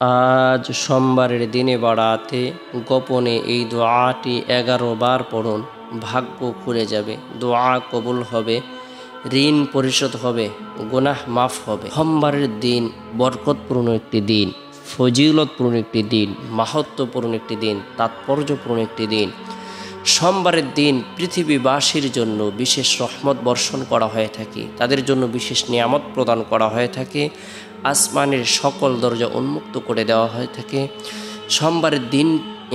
আজ সোমবারের দিনে বাড়াতে গোপনে এই দোয়াটি 11 বার পড়ুন। ভাগ্য খুলে যাবে, দোয়া কবুল হবে, ঋণ পরিশোধ হবে, গুনাহ মাফ হবে। সোমবারের দিন বরকতপূর্ণ একটি দিন, ফজিলতপূর্ণ একটি দিন, মাহাত্ম্যপূর্ণ একটি দিন, তাৎপর্যপূর্ণ একটি দিন। সোমবারের দিন পৃথিবীবাসীর জন্য বিশেষ রহমত বর্ষণ করা হয়ে থাকে, তাদের জন্য বিশেষ নিয়ামত প্রদান করা হয়ে থাকে, আসমানের সকল দরজা উন্মুক্ত করে দেওয়া হয়ে থাকে। সোমবারের দিন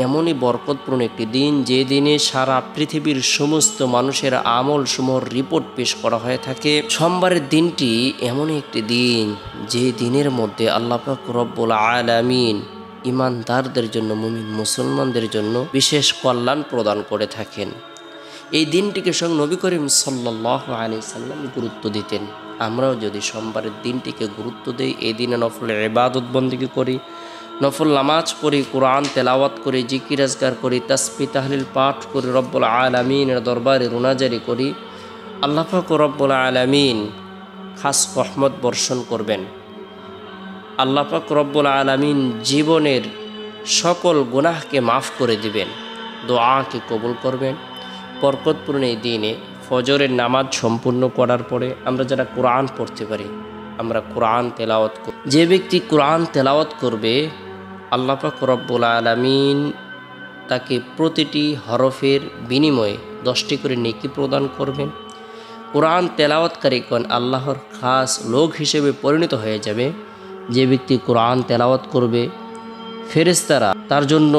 এমনই বরকতপূর্ণ একটি দিন, যে দিনে সারা পৃথিবীর সমস্ত মানুষের আমল সমূহের রিপোর্ট পেশ করা হয়ে থাকে। সোমবারের দিনটি এমনই একটি দিন, যে দিনের মধ্যে আল্লাহ পাক রব্বুল আলামিন ইমানদারদের জন্য, মুমিন মুসলমানদের জন্য বিশেষ কল্যাণ প্রদান করে থাকেন। এই দিনটিকে স্বয়ং নবী করিম সাল্লাল্লাহু আলাইহি সাল্লাম গুরুত্ব দিতেন। আমরাও যদি সোমবারের দিনটিকে গুরুত্ব দেই, এই দিনে নফল ইবাদত বন্দেগী করি, নফল নামাজ পড়ি, কোরআন তেলাওয়াত করি, জিকির আজকার করি, তাসবিহ তাহলিল পাঠ করি, রব্বুল আলামিনের দরবারে রুনাজারি করি, আল্লাহ পাক রব্বুল আলামিন খাস রহমত বর্ষণ করবেন। আল্লাহ পাক রব্বুল আলামিন জীবনের সকল গুনাহকে মাফ করে দিবেন, দোয়াকে কবুল করবেন। বরকতপূর্ণ এই দিনে ফজরের নামাজ সম্পূর্ণ করার পরে আমরা যারা কোরআন পড়তে পারি, আমরা কোরআন তেলাওয়াত করি। যে ব্যক্তি কোরআন তেলাওয়াত করবে, আল্লাহ পাক রব্বুল আলামিন তাকে প্রতিটি হরফের বিনিময়ে 10টি করে নেকি প্রদান করবেন। কোরআন তেলাওয়াতকারীগণ আল্লাহর খাস লোক হিসেবে পরিণত হয়ে যাবে। যে ব্যক্তি কোরআন তেলাওয়াত করবে, ফেরেশতারা তার জন্য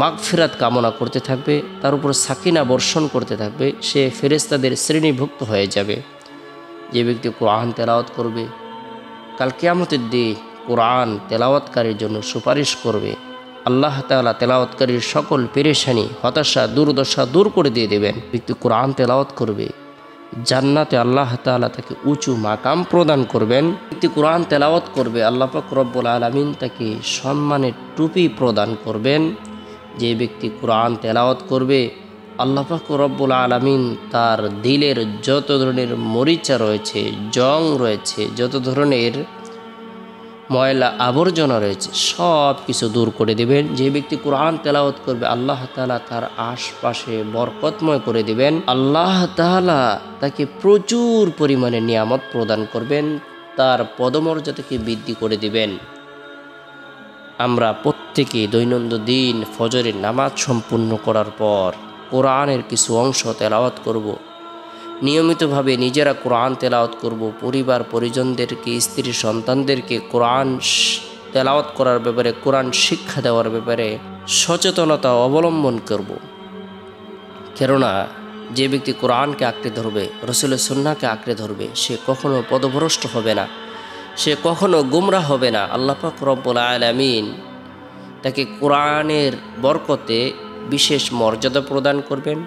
মাগফিরাত কামনা করতে থাকবে, তার উপর সাকিনা বর্ষণ করতে থাকবে, সে ফেরেশতাদের শ্রেণীভুক্ত হয়ে যাবে। যে ব্যক্তি কোরআন তেলাওয়াত করবে, কাল কিয়ামতের দিন কোরআন তেলাওয়াতকারীর জন্য সুপারিশ করবে। আল্লাহ তাআলা তেলাওয়াতকারীর সকল পেরেশানি, হতাশা, দুর্দশা দূর করে দিয়ে দেবেন। ব্যক্তি কোরআন তেলাওয়াত করবে, জান্নাতে আল্লাহ তাআলা তাকে উঁচু মাকাম প্রদান করবেন। ব্যক্তি কোরআন তেলাওয়াত করবে, আল্লাহ পাক রব্বুল আলামিন তাকে সম্মানের টুপি প্রদান করবেন। যে ব্যক্তি কোরআন তেলাওয়াত করবে, আল্লাহ পাক রব্বুল আলামিন তার দিলের যত ধরনের মরিচা রয়েছে, জং রয়েছে, যত ধরনের ময়লা আবর্জনা রয়েছে, সব কিছু দূর করে দেবেন। যে ব্যক্তি কোরআন তেলাওয়াত করবে, আল্লাহ তাআলা তার আশপাশে বরকতময় করে দিবেন। আল্লাহ তাআলা তাকে প্রচুর পরিমাণে নিয়ামত প্রদান করবেন, তার পদমর্যাদাকে বৃদ্ধি করে দিবেন। আমরা প্রত্যেকে দৈনন্দিন ফজরের নামাজ সম্পূর্ণ করার পর কোরআনের কিছু অংশ তেলাওয়াত করব। নিয়মিতভাবে নিজেরা কোরআন তেলাওয়াত করব। পরিবার পরিজনদেরকে, স্ত্রী সন্তানদেরকে কোরআন তেলাওয়াত করার ব্যাপারে, কোরআন শিক্ষা দেওয়ার ব্যাপারে সচেতনতা অবলম্বন করব। কেননা যে ব্যক্তি কোরআনকে আঁকড়ে ধরবে, রাসূলের সুন্নাহকে আঁকড়ে ধরবে, সে কখনো পদভ্রষ্ট হবে না, সে কখনো গুমরাহ হবে না। আল্লাহ পাক রব্বুল আলামিন তাকে কোরআনের বরকতে বিশেষ মর্যাদা প্রদান করবেন।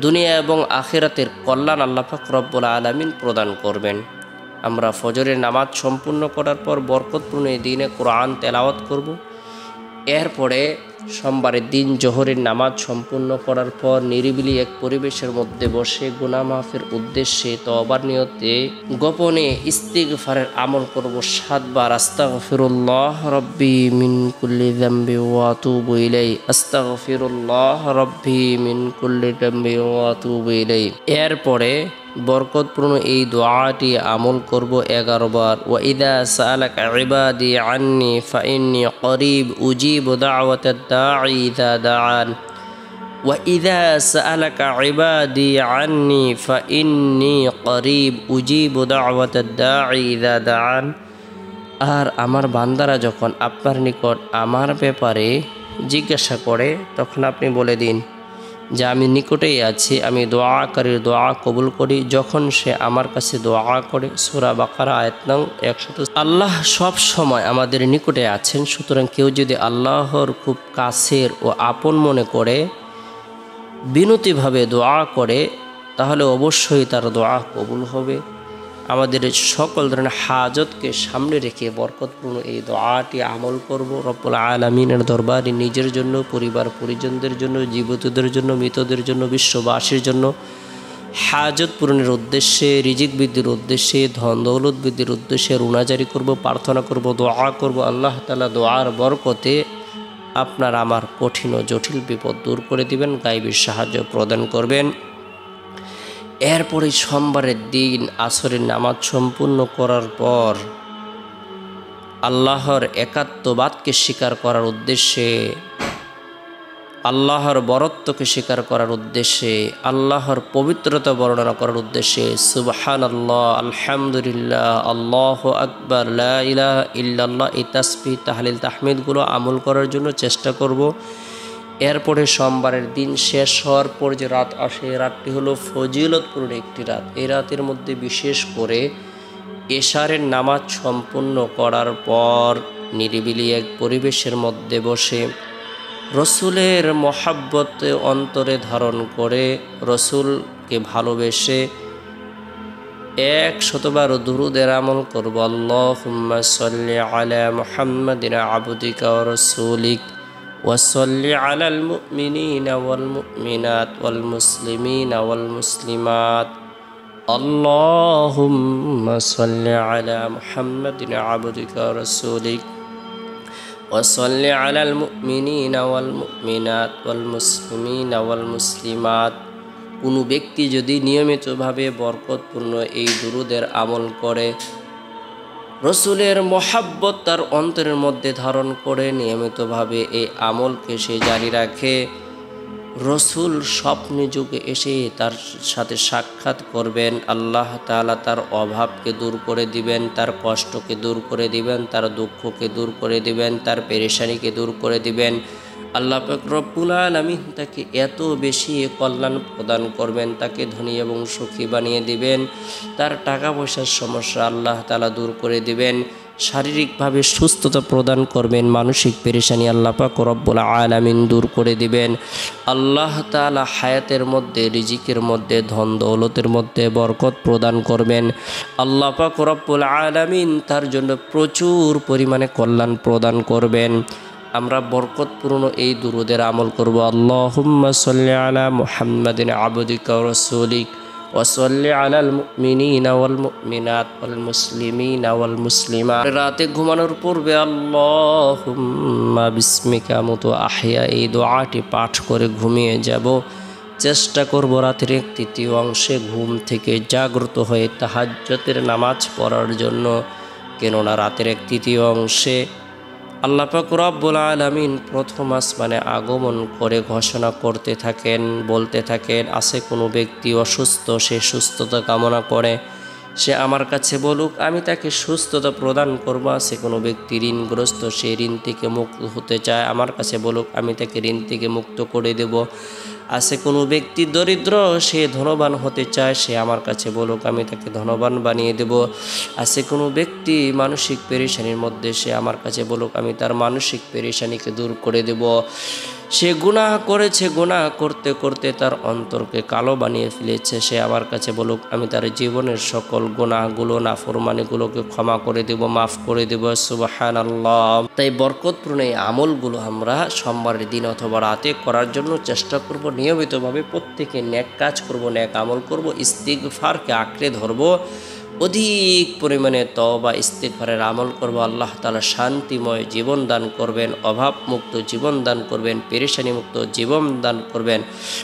দুনিয়া এবং আখিরাতের কল্যাণ আল্লাহ পাক রব্বুল আলামিন প্রদান করবেন। আমরা ফজরের নামাজ সম্পূর্ণ করার পর বরকতপূর্ণ এই দিনে কোরআন তেলাওয়াত করব। এরপরে সোমবারের দিন জোহরের নামাজ সম্পূর্ণ করার পর নিরিবিলি এক পরিবেশের মধ্যে বসে গুনাহ মাফের উদ্দেশ্যে তওবার নিয়তে গোপনে ইস্তিগফারের আমল করব 7 বার। আস্তাগফিরুল্লাহ রাব্বি মিন কুল্লি যামবি ওয়া আতুবু ইলাই, আস্তাগফিরুল্লাহ রাব্বি মিন কুল্লি যামবি ওয়া আতুবু ইলাই। এরপরে বরকতপূর্ণ এই দোয়াটি আমল করব 11 বার। ওয়া ইযা সাআলাকা ইবাদি আন্নি ফাইন্নী করিব উজিবু দাওয়াতাদ দাঈ ইযা দাআন। ওয়া ইযা সাআলাকা ইবাদি আন্নি ফাইন্নী করিব উজিবু দাওয়াতাদ দাঈ ইযা দাআন। আর আমার বান্দারা যখন আপনার নিকট আমার ব্যাপারে জিজ্ঞাসা করে, তখন আপনি বলে দিন যে আমি নিকটেই আছি, আমি দোয়াকারীর দোয়া কবুল করি যখন সে আমার কাছে দোয়া করে। সূরা বাকারা আয়াত নং 100। আল্লাহ সব সময় আমাদের নিকটে আছেন। সুতরাং কেউ যদি আল্লাহর খুব কাছের ও আপন মনে করে বিনতিভাবে দোয়া করে, তাহলে অবশ্যই তার দোয়া কবুল হবে। আমাদের সকল ধরনের হাজতকে সামনে রেখে বরকতপূর্ণ এই দোয়াটি আমল করব। রব্বুল আলামিনের দরবারে নিজের জন্য, পরিবার পরিজনদের জন্য, জীবিতদের জন্য, মৃতদের জন্য, বিশ্ববাসীর জন্য হাজত পূরণের উদ্দেশ্যে, রিজিক বৃদ্ধির উদ্দেশ্যে, ধন দৌলত বৃদ্ধির উদ্দেশ্যে রুনাজারি করব, প্রার্থনা করব, দোয়া করব। আল্লাহ তাআলা দোয়ার বরকতে আপনার আমার কঠিন ও জটিল বিপদ দূর করে দিবেন, গায়বীর সাহায্য প্রদান করবেন। এরপরে সোমবারের দিন আসরের নামাজ সম্পূর্ণ করার পর আল্লাহর একাত্মবাদকে স্বীকার করার উদ্দেশ্যে, আল্লাহর বরত্বকে স্বীকার করার উদ্দেশ্যে, আল্লাহর পবিত্রতা বর্ণনা করার উদ্দেশ্যে সুবহানাল্লাহ, আলহামদুলিল্লাহ, আল্লাহু আকবার, লা ইলাহা ইল্লাল্লাহ এই তাসবিহ তাহলিল তাহমিদগুলো আমল করার জন্য চেষ্টা করব। এরপরে সোমবারের দিন শেষ হওয়ার পর যে রাত আসে, রাতটি হলো ফজিলতপূর্ণ একটি রাত। এই রাতের মধ্যে বিশেষ করে এশারের নামাজ সম্পূর্ণ করার পর নিরিবিলি এক পরিবেশের মধ্যে বসে রসুলের মহাব্বত অন্তরে ধারণ করে, রসুলকে ভালোবেসে 100বার দুরূদের আমল করব। আল্লাহুম্মা সাল্লি আলা মুহাম্মাদিন আবদিকা ওয়া রাসূলিক ওয়া সাল্লি আলাল মুমিনিনা ওয়াল মুমিনাত ওয়াল মুসলিমিনা ওয়াল মুসলিমাত। আল্লাহুম্মা সাল্লি আলা মুহাম্মাদিন আবদিকা ওয়া রাসূলিক ওয়া সাল্লি আলাল মুমিনিনা ওয়াল মুমিনাত ওয়াল মুসলিমিনা ওয়াল মুসলিমাত। কোনো ব্যক্তি যদি নিয়মিতভাবে বরকতপূর্ণ এই দুরূদের আমল করে, রসুলের মহাব্বত তার অন্তরের মধ্যে ধারণ করে নিয়মিতভাবে এই আমলকে সে জারি রাখে, রসুল স্বপ্নে যুগে এসে তার সাথে সাক্ষাৎ করবেন। আল্লাহ তাআলা তার অভাবকে দূর করে দিবেন, তার কষ্টকে দূর করে দিবেন, তার দুঃখকে দূর করে দিবেন, তার পেরেশানিকে দূর করে দিবেন। আল্লাহ পাক রব্বুল আলামিন তাকে এত বেশি কল্যাণ প্রদান করবেন, তাকে ধনী এবং সুখী বানিয়ে দিবেন, তার টাকা পয়সার সমস্যা আল্লাহ তাআলা দূর করে দিবেন, শারীরিকভাবে সুস্থতা প্রদান করবেন, মানসিক পেরেশানি আল্লাহ পাক রব্বুল আলামিন দূর করে দিবেন। আল্লাহ তাআলা হায়াতের মধ্যে, রিজিকের মধ্যে, ধন দৌলতের মধ্যে বরকত প্রদান করবেন। আল্লাহ পাক রব্বুল আলামিন তার জন্য প্রচুর পরিমাণে কল্যাণ প্রদান করবেন। আমরা বরকতপূর্ণ এই দুরূদের আমল করব। আল্লাহুম্মা সাল্লি আলা মুহাম্মাদিন আবদিকা ওয়া রাসূলিক ওয়া সাল্লি আলাল মুমিনিনা ওয়াল মুমিনাত ওয়াল মুসলিমিনা ওয়াল মুসলিমাত। রাতে ঘুমানোর পূর্বে আল্লাহুম্মা বিসমিকা আমুতু আহইয়া এই দোয়াটি পাঠ করে ঘুমিয়ে যাব। চেষ্টা করব রাতের এক তৃতীয় অংশে ঘুম থেকে জাগ্রত হয়ে তাহাজ্জুদের নামাজ পড়ার জন্য, কেননা রাতের এক তৃতীয় অংশে আল্লাহ পাক রব্বুল আলামিন প্রথম আসমানে আগমন করে ঘোষণা করতে থাকেন, বলতে থাকেন, আছে কোনো ব্যক্তি অসুস্থ, সে সুস্থতা কামনা করে, সে আমার কাছে বলুক, আমি তাকে সুস্থতা প্রদান করব। আছে কোনো ব্যক্তি ঋণগ্রস্ত, সে ঋণ থেকে মুক্ত হতে চায়, আমার কাছে বলুক, আমি তাকে ঋণ থেকে মুক্ত করে দেব। আছে কোনো ব্যক্তি দরিদ্র, সে ধনবান হতে চায়, সে আমার কাছে বলুক, আমি তাকে ধনবান বানিয়ে দেব। আছে কোনো ব্যক্তি মানসিক পেরেশানির মধ্যে, সে আমার কাছে বলুক, আমি তার মানসিক পেরেশানিকে দূর করে দেব। সে গুনাহ করেছে, গুনাহ করতে করতে তার অন্তরকে কালো বানিয়ে ফেলেছে, সে আমার কাছে বলুক, আমি তার জীবনের সকল গুনাহগুলো, নাফরমানিগুলোকে ক্ষমা করে দেব, মাফ করে দেব। সুবহানাল্লাহ। তাই বরকতপূর্ণ এই আমলগুলো আমরা সোমবারের দিন অথবা রাতে করার জন্য চেষ্টা করব। নিয়মিতভাবে প্রত্যেকে নেক কাজ করব, নেক আমল করব, ইস্তিগফারকে আঁকড়ে ধরব, অধিক পরিমাণে তওবা ইস্তিগফারের আমল করব। আল্লাহ তাআলা শান্তিময় জীবন দান করবেন, অভাবমুক্ত জীবন দান করবেন, পেরেশানিমুক্ত জীবন দান করবেন।